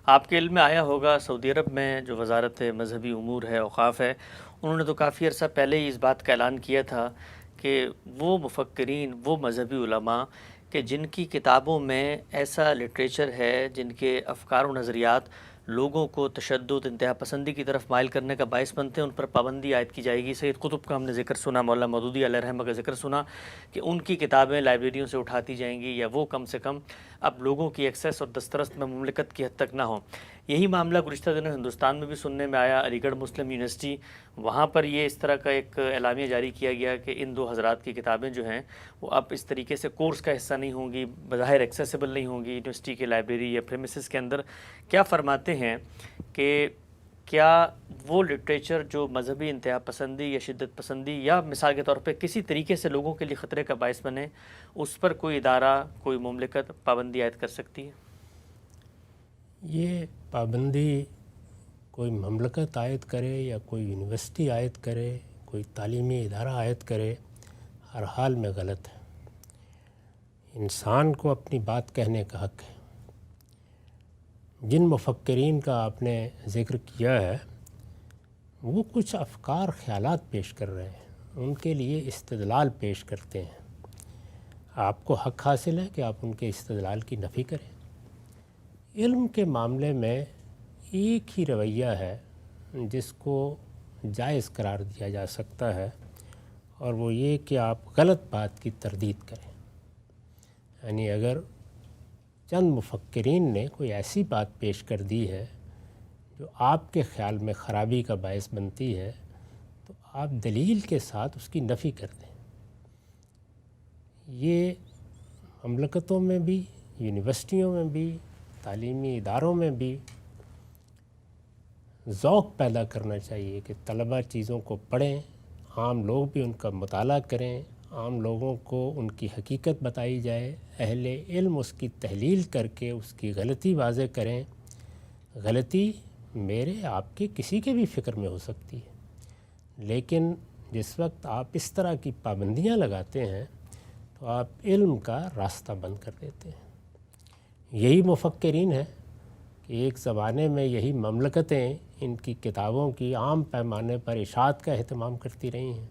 آپ کے علم میں آیا ہوگا سعودی عرب میں جو وزارت مذہبی امور ہے اوقاف ہے، انہوں نے تو کافی عرصہ پہلے ہی اس بات کا اعلان کیا تھا کہ وہ مفکرین، وہ مذہبی علماء کہ جن کی کتابوں میں ایسا لٹریچر ہے، جن کے افکار و نظریات لوگوں کو تشدد، انتہا پسندی کی طرف مائل کرنے کا باعث بنتے ہیں، ان پر پابندی عائد کی جائے گی۔ سید قطب کا ہم نے ذکر سنا، مولانا مودودی علیہ رحمہ کا ذکر سنا کہ ان کی کتابیں لائبریریوں سے اٹھاتی جائیں گی، یا وہ کم سے کم اب لوگوں کی ایکسیس اور دسترس میں مملکت کی حد تک نہ ہوں۔ یہی معاملہ گزشتہ دنوں ہندوستان میں بھی سننے میں آیا۔ علی گڑھ مسلم یونیورسٹی، وہاں پر یہ اس طرح کا ایک اعلامیہ جاری کیا گیا کہ ان دو حضرات کی کتابیں جو ہیں وہ اب اس طریقے سے کورس کا حصہ نہیں ہوں گی، بظاہر ایکسیسیبل نہیں ہوں گی یونیورسٹی کے لائبریری یا پریمیسز کے اندر۔ کیا فرماتے ہیں کہ کیا وہ لٹریچر جو مذہبی انتہا پسندی یا شدت پسندی یا مثال کے طور پہ کسی طریقے سے لوگوں کے لیے خطرے کا باعث بنے، اس پر کوئی ادارہ، کوئی مملکت پابندی عائد کر سکتی ہے؟ یہ پابندی کوئی مملکت عائد کرے یا کوئی یونیورسٹی عائد کرے، کوئی تعلیمی ادارہ عائد کرے، ہر حال میں غلط ہے۔ انسان کو اپنی بات کہنے کا حق ہے۔ جن مفکرین کا آپ نے ذکر کیا ہے وہ کچھ افکار، خیالات پیش کر رہے ہیں، ان کے لیے استدلال پیش کرتے ہیں۔ آپ کو حق حاصل ہے کہ آپ ان کے استدلال کی نفی کریں۔ علم کے معاملے میں ایک ہی رویہ ہے جس کو جائز قرار دیا جا سکتا ہے، اور وہ یہ کہ آپ غلط بات کی تردید کریں۔ یعنی اگر چند مفکرین نے کوئی ایسی بات پیش کر دی ہے جو آپ کے خیال میں خرابی کا باعث بنتی ہے، تو آپ دلیل کے ساتھ اس کی نفی کر دیں۔ یہ مملکتوں میں بھی، یونیورسٹیوں میں بھی، تعلیمی اداروں میں بھی ذوق پیدا کرنا چاہیے کہ طلبہ چیزوں کو پڑھیں، عام لوگ بھی ان کا مطالعہ کریں، عام لوگوں کو ان کی حقیقت بتائی جائے، اہل علم اس کی تحلیل کر کے اس کی غلطی واضح کریں۔ غلطی میرے، آپ کے، کسی کے بھی فکر میں ہو سکتی ہے، لیکن جس وقت آپ اس طرح کی پابندیاں لگاتے ہیں تو آپ علم کا راستہ بند کر دیتے ہیں۔ یہی مفکرین ہیں کہ ایک زمانے میں یہی مملکتیں ان کی کتابوں کی عام پیمانے پر اشاعت کا اہتمام کرتی رہی ہیں۔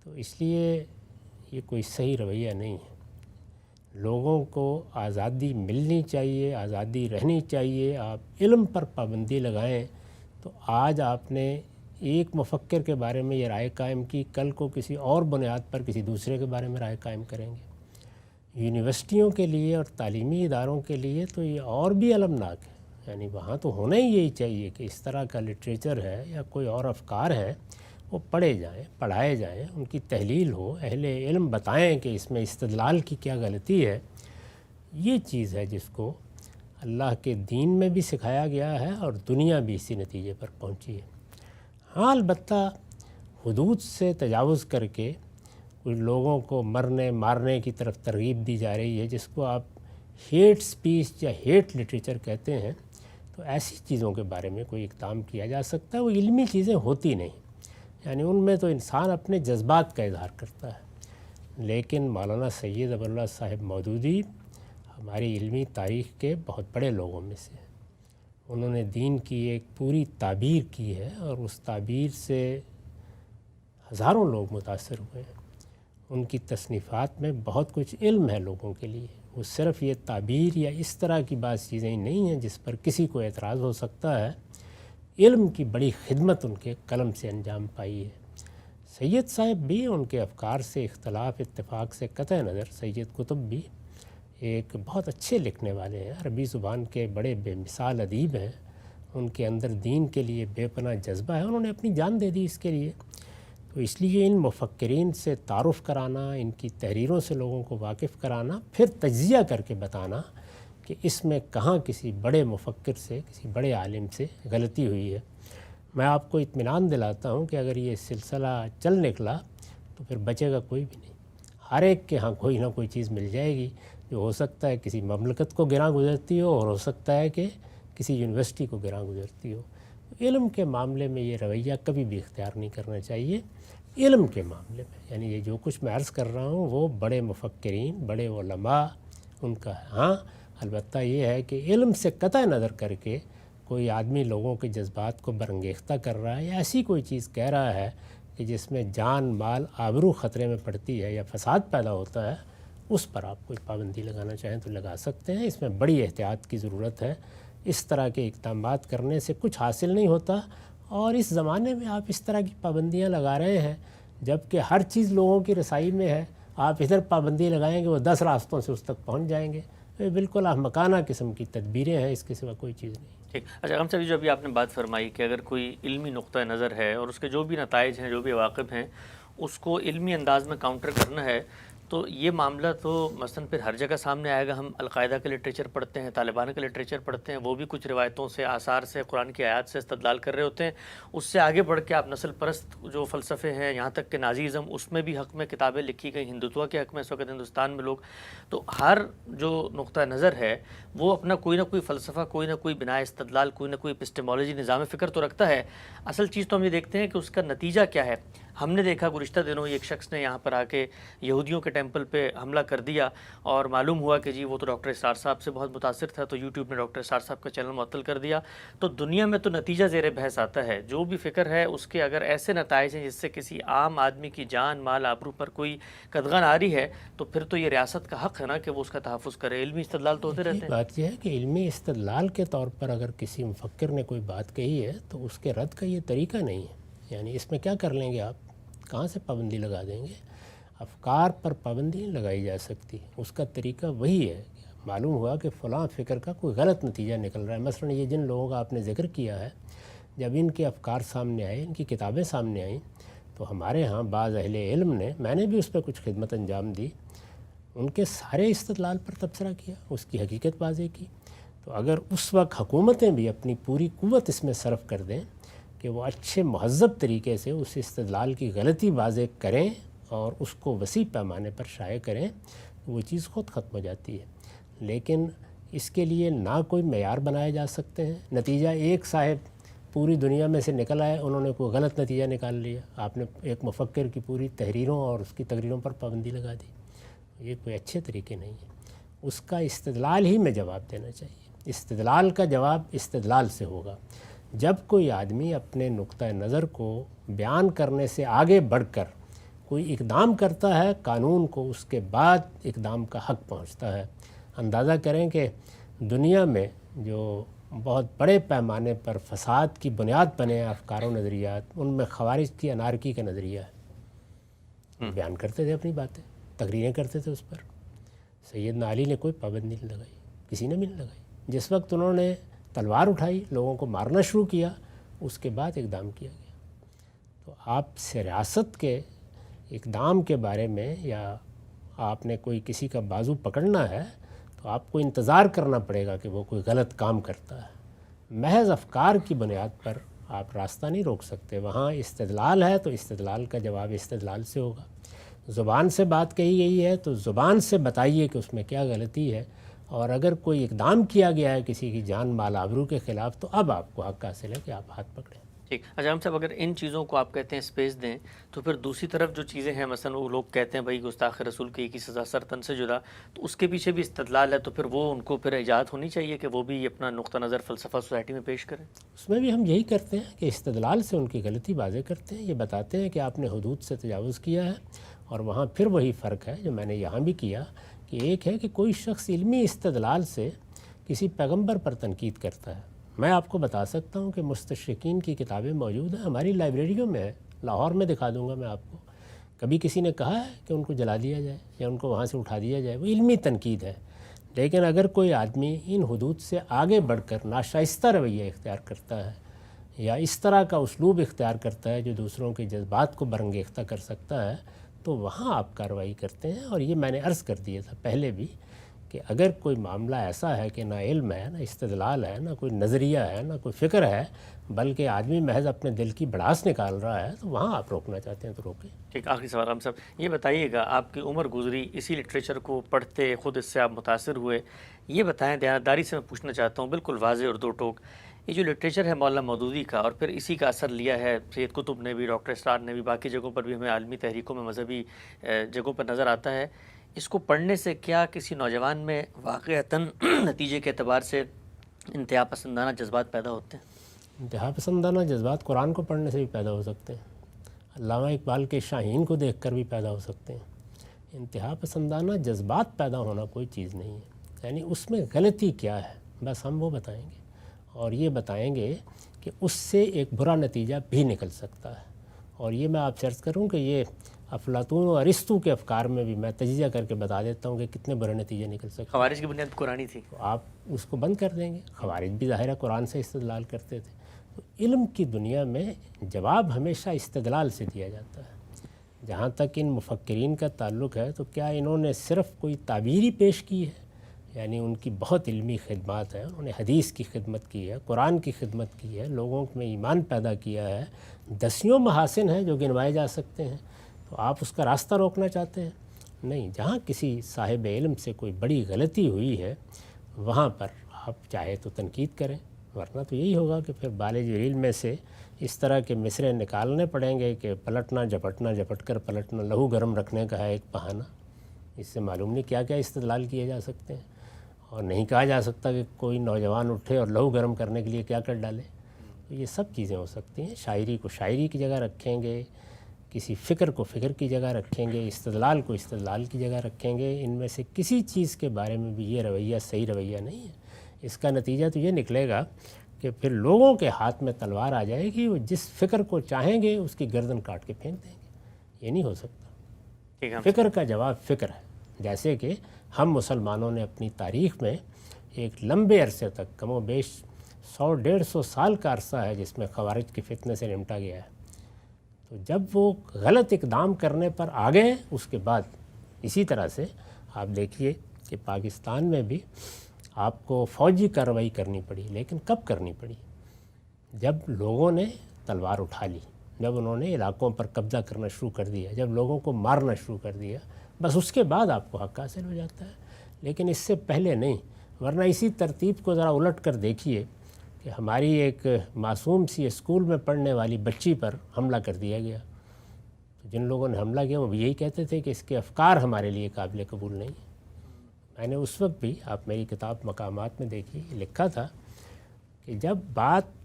تو اس لیے یہ کوئی صحیح رویہ نہیں ہے۔ لوگوں کو آزادی ملنی چاہیے، آزادی رہنی چاہیے۔ آپ علم پر پابندی لگائیں تو آج آپ نے ایک مفکر کے بارے میں یہ رائے قائم کی، کل کو کسی اور بنیاد پر کسی دوسرے کے بارے میں رائے قائم کریں گے۔ یونیورسٹیوں کے لیے اور تعلیمی اداروں کے لیے تو یہ اور بھی المناک ہے۔ یعنی وہاں تو ہونا ہی یہی چاہیے کہ اس طرح کا لٹریچر ہے یا کوئی اور افکار ہے وہ پڑھے جائیں، پڑھائے جائیں، ان کی تحلیل ہو، اہل علم بتائیں کہ اس میں استدلال کی کیا غلطی ہے۔ یہ چیز ہے جس کو اللہ کے دین میں بھی سکھایا گیا ہے اور دنیا بھی اسی نتیجے پر پہنچی ہے۔ ہاں، البتہ حدود سے تجاوز کر کے کچھ لوگوں کو مرنے مارنے کی طرف ترغیب دی جا رہی ہے، جس کو آپ ہیٹ سپیچ یا ہیٹ لٹریچر کہتے ہیں، تو ایسی چیزوں کے بارے میں کوئی اقدام کیا جا سکتا ہے۔ وہ علمی چیزیں ہوتی نہیں، یعنی ان میں تو انسان اپنے جذبات کا اظہار کرتا ہے۔ لیکن مولانا سید ابو اللہ صاحب مودودی ہماری علمی تاریخ کے بہت بڑے لوگوں میں سے ہیں۔ انہوں نے دین کی ایک پوری تعبیر کی ہے اور اس تعبیر سے ہزاروں لوگ متاثر ہوئے ہیں۔ ان کی تصنیفات میں بہت کچھ علم ہے لوگوں کے لیے۔ وہ صرف یہ تعبیر یا اس طرح کی بعض چیزیں نہیں ہیں جس پر کسی کو اعتراض ہو سکتا ہے۔ علم کی بڑی خدمت ان کے قلم سے انجام پائی ہے۔ سید صاحب بھی، ان کے افکار سے اختلاف اتفاق سے قطع نظر، سید قطب بھی ایک بہت اچھے لکھنے والے ہیں، عربی زبان کے بڑے بے مثال ادیب ہیں۔ ان کے اندر دین کے لیے بے پناہ جذبہ ہے، انہوں نے اپنی جان دے دی اس کے لیے۔ تو اس لیے ان مفکرین سے تعارف کرانا، ان کی تحریروں سے لوگوں کو واقف کرانا، پھر تجزیہ کر کے بتانا کہ اس میں کہاں کسی بڑے مفکر سے، کسی بڑے عالم سے غلطی ہوئی ہے۔ میں آپ کو اطمینان دلاتا ہوں کہ اگر یہ سلسلہ چل نکلا تو پھر بچے گا کوئی بھی نہیں۔ ہر ایک کے ہاں کوئی نہ کوئی چیز مل جائے گی جو ہو سکتا ہے کسی مملکت کو گراں گزرتی ہو، اور ہو سکتا ہے کہ کسی یونیورسٹی کو گراں گزرتی ہو۔ علم کے معاملے میں یہ رویہ کبھی بھی اختیار نہیں کرنا چاہیے۔ علم کے معاملے میں، یعنی یہ جو کچھ میں عرض کر رہا ہوں وہ بڑے مفکرین، بڑے علماء ان کا ہے۔ ہاں، البتہ یہ ہے کہ علم سے قطع نظر کر کے کوئی آدمی لوگوں کے جذبات کو برانگیختہ کر رہا ہے یا ایسی کوئی چیز کہہ رہا ہے کہ جس میں جان مال آبرو خطرے میں پڑتی ہے یا فساد پیدا ہوتا ہے، اس پر آپ کوئی پابندی لگانا چاہیں تو لگا سکتے ہیں۔ اس میں بڑی احتیاط کی ضرورت ہے۔ اس طرح کے اقدامات کرنے سے کچھ حاصل نہیں ہوتا، اور اس زمانے میں آپ اس طرح کی پابندیاں لگا رہے ہیں جب کہ ہر چیز لوگوں کی رسائی میں ہے۔ آپ ادھر پابندی لگائیں گے وہ 10 راستوں سے اس تک پہنچ جائیں گے۔ یہ بالکل احمقانہ قسم کی تدبیریں ہیں، اس کے سوا کوئی چیز نہیں۔ ٹھیک، اچھا ہم صاحب جو ابھی آپ نے بات فرمائی کہ اگر کوئی علمی نقطہ نظر ہے اور اس کے جو بھی نتائج ہیں، جو بھی عواقب ہیں، اس کو علمی انداز میں کاؤنٹر کرنا ہے، تو یہ معاملہ تو مثلاً پھر ہر جگہ سامنے آئے گا۔ ہم القاعدہ کا لٹریچر پڑھتے ہیں، طالبان کا لٹریچر پڑھتے ہیں، وہ بھی کچھ روایتوں سے، آثار سے، قرآن کی آیات سے استدلال کر رہے ہوتے ہیں۔ اس سے آگے بڑھ کے آپ نسل پرست جو فلسفے ہیں، یہاں تک کہ نازیزم، اس میں بھی حق میں کتابیں لکھی گئی، ہندوتوا کے حق میں اس وقت ہندوستان میں لوگ، تو ہر جو نقطہ نظر ہے وہ اپنا کوئی نہ کوئی فلسفہ، کوئی نہ کوئی بنا استدلال، کوئی نہ کوئی اپسٹیمولوجی، نظام فکر تو رکھتا ہے۔ اصل چیز تو ہم یہ دیکھتے ہیں کہ اس کا نتیجہ کیا ہے۔ ہم نے دیکھا گزشتہ دنوں ایک شخص نے یہاں پر آ کے یہودیوں کے ٹیمپل پہ حملہ کر دیا، اور معلوم ہوا کہ جی وہ تو ڈاکٹر اسرار صاحب سے بہت متاثر تھا، تو یوٹیوب نے ڈاکٹر اسرار صاحب کا چینل معطل کر دیا۔ تو دنیا میں تو نتیجہ زیر بحث آتا ہے، جو بھی فکر ہے اس کے اگر ایسے نتائج ہیں جس سے کسی عام آدمی کی جان مال آبرو پر کوئی قدغن آ رہی ہے، تو پھر تو یہ ریاست کا حق ہے نا کہ وہ اس کا تحفظ کرے۔ علمی استدلال تو ہوتے رہتے ہیں۔ بات یہ ہے کہ علمی استدلال کے طور پر اگر کسی مفکر نے کوئی بات کہی ہے تو اس کے رد کا یہ طریقہ نہیں ہے۔ یعنی اس میں کیا کر لیں گے آپ؟ کہاں سے پابندی لگا دیں گے؟ افکار پر پابندی نہیں لگائی جا سکتی، اس کا طریقہ وہی ہے۔ معلوم ہوا کہ فلاں فکر کا کوئی غلط نتیجہ نکل رہا ہے، مثلا یہ جن لوگوں کا آپ نے ذکر کیا ہے، جب ان کے افکار سامنے آئے، ان کی کتابیں سامنے آئیں، تو ہمارے ہاں بعض اہل علم نے، میں نے بھی اس پہ کچھ خدمت انجام دی، ان کے سارے استدلال پر تبصرہ کیا، اس کی حقیقت واضح کی۔ تو اگر اس وقت حکومتیں بھی اپنی پوری قوت اس میں صرف کر دیں کہ وہ اچھے مہذب طریقے سے اس استدلال کی غلطی واضح کریں اور اس کو وسیع پیمانے پر شائع کریں، تو وہ چیز خود ختم ہو جاتی ہے۔ لیکن اس کے لیے نہ کوئی معیار بنائے جا سکتے ہیں۔ نتیجہ ایک صاحب پوری دنیا میں سے نکل آئے، انہوں نے کوئی غلط نتیجہ نکال لیا، آپ نے ایک مفکر کی پوری تحریروں اور اس کی تقریروں پر پابندی لگا دی۔ یہ کوئی اچھے طریقے نہیں ہیں۔ اس کا استدلال ہی میں جواب دینا چاہیے۔ استدلال کا جواب استدلال سے ہوگا۔ جب کوئی آدمی اپنے نقطہ نظر کو بیان کرنے سے آگے بڑھ کر کوئی اقدام کرتا ہے، قانون کو اس کے بعد اقدام کا حق پہنچتا ہے۔ اندازہ کریں کہ دنیا میں جو بہت بڑے پیمانے پر فساد کی بنیاد بنے افکار و نظریات، ان میں خوارج کی انارکی کا نظریہ ہے۔ بیان کرتے تھے اپنی باتیں، تقریریں کرتے تھے اس پر۔ سیدنا علی نے کوئی پابندی نہیں لگائی، کسی نے بھی نہیں لگائی۔ جس وقت انہوں نے تلوار اٹھائی، لوگوں کو مارنا شروع کیا، اس کے بعد اقدام کیا گیا۔ تو آپ سے ریاست کے اقدام کے بارے میں، یا آپ نے کوئی کسی کا بازو پکڑنا ہے، تو آپ کو انتظار کرنا پڑے گا کہ وہ کوئی غلط کام کرتا ہے۔ محض افکار کی بنیاد پر آپ راستہ نہیں روک سکتے۔ وہاں استدلال ہے تو استدلال کا جواب استدلال سے ہوگا۔ زبان سے بات کہی گئی ہے تو زبان سے بتائیے کہ اس میں کیا غلطی ہے، اور اگر کوئی اقدام کیا گیا ہے کسی کی جان مال آبرو کے خلاف، تو اب آپ کو حق حاصل ہے کہ آپ ہاتھ پکڑیں۔ ٹھیک، اچھا ہم صاحب اگر ان چیزوں کو آپ کہتے ہیں اسپیس دیں، تو پھر دوسری طرف جو چیزیں ہیں، مثلا وہ لوگ کہتے ہیں بھائی گستاخ رسول کی ایک ہی سزا سر تن سے جدا، تو اس کے پیچھے بھی استدلال ہے، تو پھر وہ ان کو پھر اجازت ہونی چاہیے کہ وہ بھی اپنا نقطہ نظر فلسفہ سوسائٹی میں پیش کریں۔ اس میں بھی ہم یہی کرتے ہیں کہ استدلال سے ان کی غلطی واضح کرتے ہیں، یہ بتاتے ہیں کہ آپ نے حدود سے تجاوز کیا ہے۔ اور وہاں پھر وہی فرق ہے جو میں نے یہاں بھی کیا، کہ ایک ہے کہ کوئی شخص علمی استدلال سے کسی پیغمبر پر تنقید کرتا ہے۔ میں آپ کو بتا سکتا ہوں کہ مستشرقین کی کتابیں موجود ہیں، ہماری لائبریریوں میں ہے، لاہور میں دکھا دوں گا میں آپ کو۔ کبھی کسی نے کہا ہے کہ ان کو جلا دیا جائے یا ان کو وہاں سے اٹھا دیا جائے، وہ علمی تنقید ہے۔ لیکن اگر کوئی آدمی ان حدود سے آگے بڑھ کر ناشائستہ رویہ اختیار کرتا ہے، یا اس طرح کا اسلوب اختیار کرتا ہے جو دوسروں کے جذبات کو برانگیختہ کر سکتا ہے، تو وہاں آپ کارروائی کرتے ہیں۔ اور یہ میں نے عرض کر دیا تھا پہلے بھی کہ اگر کوئی معاملہ ایسا ہے کہ نہ علم ہے، نہ استدلال ہے، نہ کوئی نظریہ ہے، نہ کوئی فکر ہے، بلکہ آدمی محض اپنے دل کی بڑاس نکال رہا ہے، تو وہاں آپ روکنا چاہتے ہیں تو روکیں۔ ٹھیک، آخری سوال ہم صاحب یہ بتائیے گا، آپ کی عمر گزری اسی لٹریچر کو پڑھتے، خود اس سے آپ متاثر ہوئے، یہ بتائیں، دیانتداری سے میں پوچھنا چاہتا ہوں بالکل واضح اور دو ٹوک، یہ جو لٹریچر ہے مولانا مودودی کا، اور پھر اسی کا اثر لیا ہے سید قطب نے بھی، ڈاکٹر اسرار نے بھی، باقی جگہوں پر بھی ہمیں عالمی تحریکوں میں مذہبی جگہوں پر نظر آتا ہے، اس کو پڑھنے سے کیا کسی نوجوان میں واقعتاً نتیجے کے اعتبار سے انتہا پسندانہ جذبات پیدا ہوتے ہیں؟ انتہا پسندانہ جذبات قرآن کو پڑھنے سے بھی پیدا ہو سکتے ہیں، علامہ اقبال کے شاہین کو دیکھ کر بھی پیدا ہو سکتے ہیں۔ انتہا پسندانہ جذبات پیدا ہونا کوئی چیز نہیں ہے، یعنی اس میں غلطی کیا ہے بس ہم وہ بتائیں گے، اور یہ بتائیں گے کہ اس سے ایک برا نتیجہ بھی نکل سکتا ہے۔ اور یہ میں آپ سے عرض کروں کہ یہ افلاطون و ارسطو کے افکار میں بھی میں تجزیہ کر کے بتا دیتا ہوں کہ کتنے برے نتیجے نکل سکتے ہیں۔ خوارج کی بنیاد قرآنی تھی، تو آپ اس کو بند کر دیں گے۔ خوارج بھی ظاہر ہے قرآن سے استدلال کرتے تھے۔ تو علم کی دنیا میں جواب ہمیشہ استدلال سے دیا جاتا ہے۔ جہاں تک ان مفکرین کا تعلق ہے تو کیا انہوں نے صرف کوئی تعبیری پیش کی ہے؟ یعنی ان کی بہت علمی خدمات ہیں، انہوں نے حدیث کی خدمت کی ہے، قرآن کی خدمت کی ہے، لوگوں میں ایمان پیدا کیا ہے، دسیوں محاسن ہیں جو گنوائے جا سکتے ہیں، تو آپ اس کا راستہ روکنا چاہتے ہیں؟ نہیں، جہاں کسی صاحب علم سے کوئی بڑی غلطی ہوئی ہے وہاں پر آپ چاہے تو تنقید کریں، ورنہ تو یہی ہوگا کہ پھر بال جریل میں سے اس طرح کے مصرے نکالنے پڑیں گے کہ پلٹنا جھپٹنا جھپٹ کر پلٹنا لہو گرم رکھنے کا ہے ایک بہانہ۔ اس سے معلوم نہیں کیا کیا استدلال کیے جا سکتے ہیں، اور نہیں کہا جا سکتا کہ کوئی نوجوان اٹھے اور لہو گرم کرنے کے لیے کیا کر ڈالے۔ تو یہ سب چیزیں ہو سکتی ہیں۔ شاعری کو شاعری کی جگہ رکھیں گے، کسی فکر کو فکر کی جگہ رکھیں گے، استدلال کو استدلال کی جگہ رکھیں گے، ان میں سے کسی چیز کے بارے میں بھی یہ رویہ صحیح رویہ نہیں ہے۔ اس کا نتیجہ تو یہ نکلے گا کہ پھر لوگوں کے ہاتھ میں تلوار آ جائے گی، وہ جس فکر کو چاہیں گے اس کی گردن کاٹ کے پھینک دیں گے۔ یہ نہیں ہو سکتا۔ فکر کا جواب فکر ہے۔ جیسے کہ ہم مسلمانوں نے اپنی تاریخ میں ایک لمبے عرصے تک، کم و بیش 100-150 سال کا عرصہ ہے جس میں خوارج کے فتنے سے نمٹا گیا ہے، تو جب وہ غلط اقدام کرنے پر آ گئے اس کے بعد اسی طرح سے آپ دیکھیے کہ پاکستان میں بھی آپ کو فوجی کارروائی کرنی پڑی، لیکن کب کرنی پڑی؟ جب لوگوں نے تلوار اٹھا لی، جب انہوں نے علاقوں پر قبضہ کرنا شروع کر دیا، جب لوگوں کو مارنا شروع کر دیا، بس اس کے بعد آپ کو حق حاصل ہو جاتا ہے، لیکن اس سے پہلے نہیں۔ ورنہ اسی ترتیب کو ذرا الٹ کر دیکھیے کہ ہماری ایک معصوم سی اسکول میں پڑھنے والی بچی پر حملہ کر دیا گیا، تو جن لوگوں نے حملہ کیا وہ بھی یہی کہتے تھے کہ اس کے افکار ہمارے لیے قابل قبول نہیں ہیں۔ میں نے اس وقت بھی، آپ میری کتاب مقامات میں دیکھیے، لکھا تھا کہ جب بات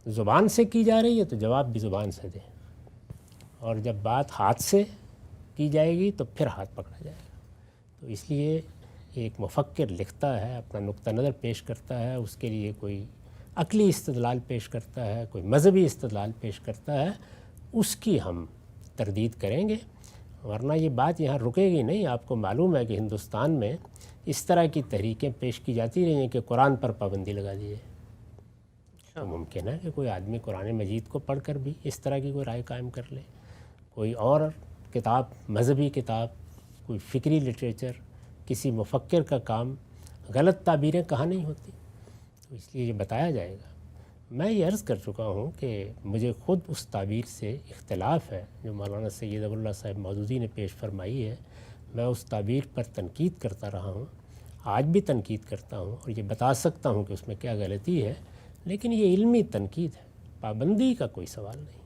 زبان سے کی جا رہی ہے تو جواب بھی زبان سے دیں، اور جب بات ہاتھ سے کی جائے گی تو پھر ہاتھ پکڑا جائے گا۔ تو اس لیے ایک مفکر لکھتا ہے، اپنا نقطہ نظر پیش کرتا ہے، اس کے لیے کوئی عقلی استدلال پیش کرتا ہے، کوئی مذہبی استدلال پیش کرتا ہے، اس کی ہم تردید کریں گے، ورنہ یہ بات یہاں رکے گی نہیں۔ آپ کو معلوم ہے کہ ہندوستان میں اس طرح کی تحریکیں پیش کی جاتی رہی ہیں کہ قرآن پر پابندی لگا دی جائے۔ تو ممکن ہے کہ کوئی آدمی قرآن مجید کو پڑھ کر بھی اس طرح کی کوئی رائے قائم کر لے، کوئی اور کتاب، مذہبی کتاب، کوئی فکری لٹریچر، کسی مفکر کا کام، غلط تعبیریں کہاں نہیں ہوتی، تو اس لیے یہ بتایا جائے گا۔ میں یہ عرض کر چکا ہوں کہ مجھے خود اس تعبیر سے اختلاف ہے جو مولانا سید ابو اللہ صاحب مودودی نے پیش فرمائی ہے۔ میں اس تعبیر پر تنقید کرتا رہا ہوں، آج بھی تنقید کرتا ہوں، اور یہ بتا سکتا ہوں کہ اس میں کیا غلطی ہے، لیکن یہ علمی تنقید ہے، پابندی کا کوئی سوال نہیں۔